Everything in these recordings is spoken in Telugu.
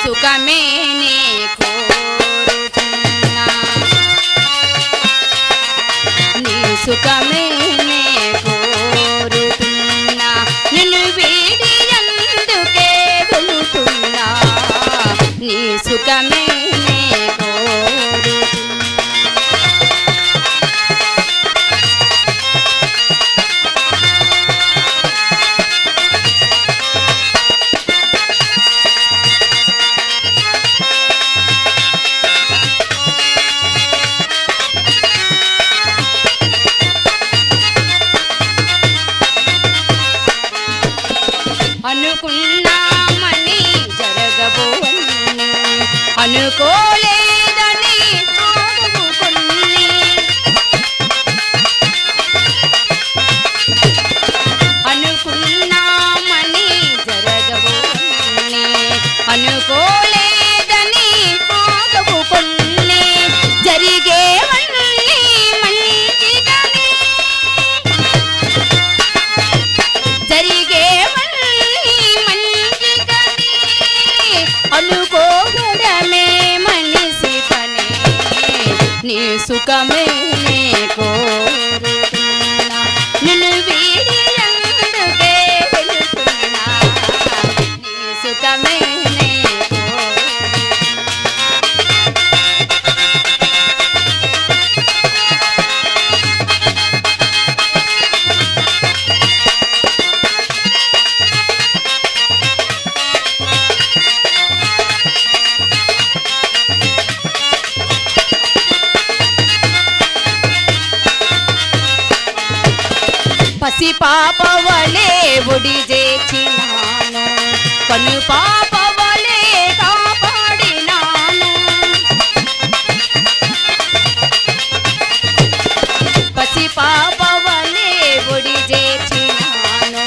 సుఖమే నే కోరుతున్నా నీ సుఖమే నే కోరుతున్నా నిన్ను వీడి అందుకే వెళుతున్నా నీ సుఖమే నే కోరుతున్నా అనుకున్నామని జరగబోవన్నీ అనుకోలేదని ఆగవు కొన్ని అనుకున్నామని జరగబోవన్నీ అనుకోలేదని ఆగవు కొన్ని జరిగేవన్నీ మంచిగానే అనుకోవడమే మనిషి పని నీ సుఖమే నే కోరుతున్నా నిన్ను వీడి అందుకే వెళుతున్నా నీ సుఖమే నే పసి పాప వలే ఒడి చేచినాను కను పాప వలే కాపాడినాను పసి పాప వలే ఒడి చేచినాను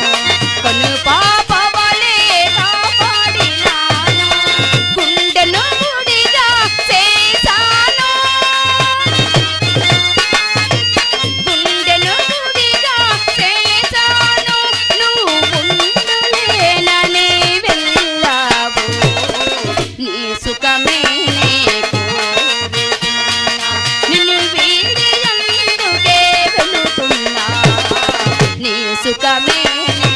కను పాప వలే కాపాడినాను గుండెను గుడిగా చేశాను గుండెను గుడిగా చేశాను నువ్వు ఉండలేనని వెళ్ళావు నీ సుఖమే నే కోరుతున్నా నిన్ను వీడి అందుకే వెళుతున్నా నీ సుఖమే నే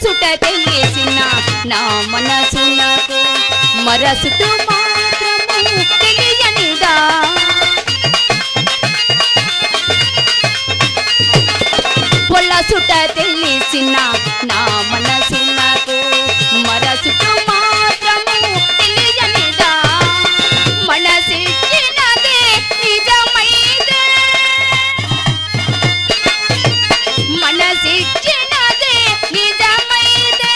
సుట తెలిసిన నా మనసునకు మరసుతూ మాత్రము తెలియనిదా పొల్ల సుట తెలిసిన నా మనసునకు మరసుతూ మాత్రము తెలియనిదా మనసిచ్చినదే నిజమైతే మనసిచ్చినదే నిజమైతే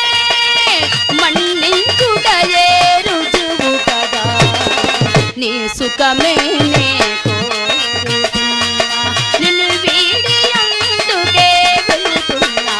మన్నించుటయే రుజువు కదా నీ సుఖమే నే కోరుతున్నా నిన్ను వీడి అందుకే వెళుతున్నా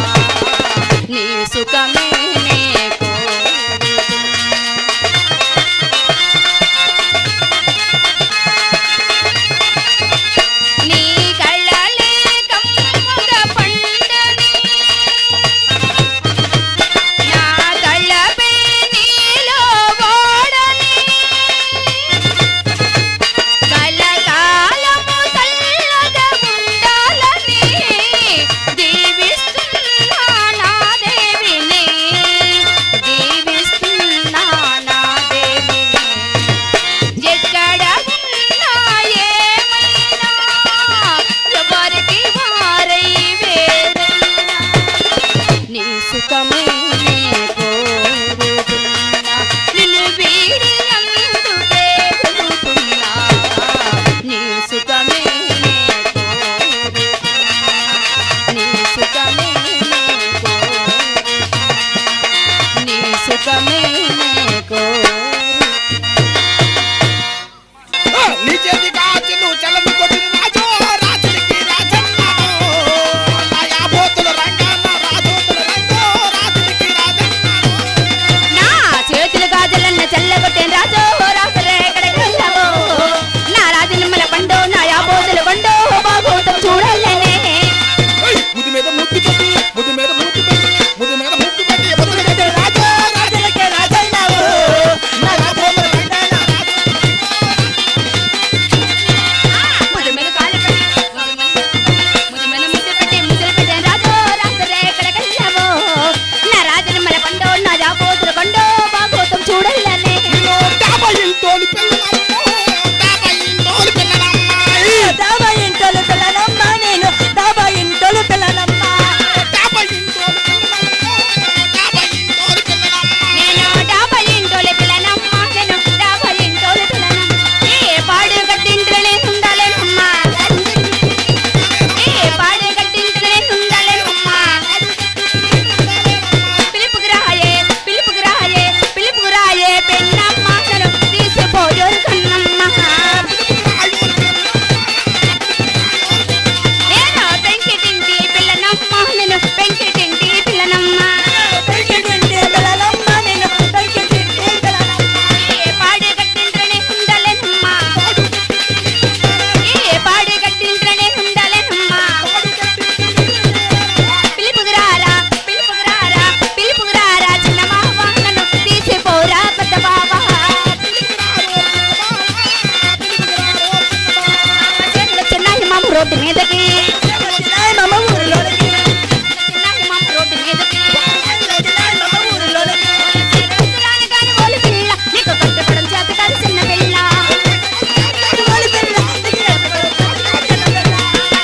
రోడ్డు మీదకి వచ్చినాయి మమ్మ ఊరిలోనికి చిన్నాయి మామ రోడ్డు మీదకి వచ్చినాయి మమ్మ ఊరిలోనికి రాని కాని ఓలి పిల్ల నీకు కట్టుబడం చేత కాదు చిన్న పిల్ల ఓలి పిల్ల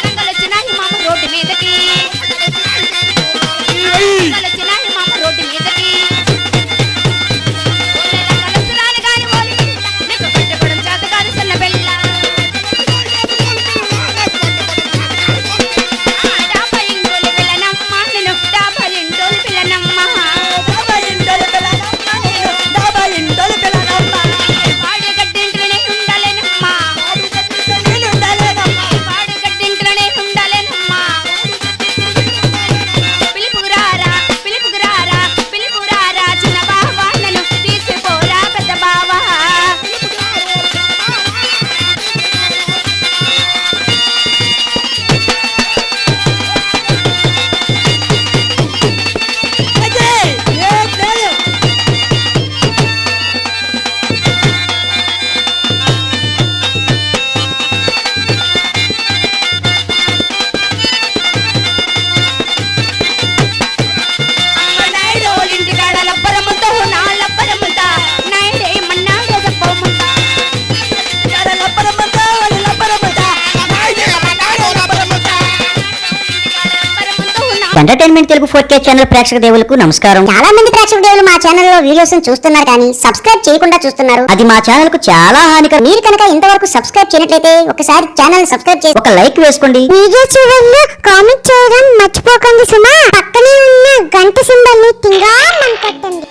రంగలు చిన్నాయి మామ రోడ్డు మీదకి రంగలు చిన్నాయి మామ రోడ్డు మీదకి రాని కాని ఓలి పిల్ల నీకు కట్టుబడం చేత కాదు చిన్న పిల్ల డాబా ఇంటోలి పిల్లనమ్మ నేను డాబా ఇంటోలి పిల్లనమ్మ డాబా ఇంటోలి పిల్లనమ్మ నేను డాబా ఇంటోలి పిల్లనమ్మ పాడు గడ్డింట్లోనే ఉండాలేనమ్మా నేను ఉండాలేనమ్మ పాడు గడ్డింట్లోనే ఉండాలేనమ్మా పిలుపురారా పిలుపురారా పిలుపురారా చిన్న బావా నన్ను తీసిపోరా పెద్ద బావా అజయ్ ఏ లేదు నాయుడోలింటి కాడ లబ్బరముతో నా లబ్బరముతా నాయుడే మన్నాడే చెప్పముతా లబ్బరమ్మత వాళ్ళు లబ్బరమ్మత లబ్బరముతో నా ఎంటర్టైన్మెంట్ తెలుగు 4K ఛానల్ ప్రేక్షక దేవులకు నమస్కారం. చాలా మంది ప్రేక్షక దేవులు మా ఛానల్ లో వీడియోస్ చూస్తున్నారు కానీ సబ్స్క్రైబ్ చేయకుండా చూస్తున్నారు. అది మా ఛానల్ కు చాలా హానికరం. మీరు కనుక ఇంతవరకు సబ్స్క్రైబ్ చేయనట్లయితే ఒకసారి ఛానల్ సబ్స్క్రైబ్ చేసి ఒక లైక్ వేసుకోండి. వీడియో చివరిలో కామెంట్ చేయడం మర్చిపోకండి సుమా. పక్కనే ఉన్న గంట సింబల్ ని టింగా కొట్టండి.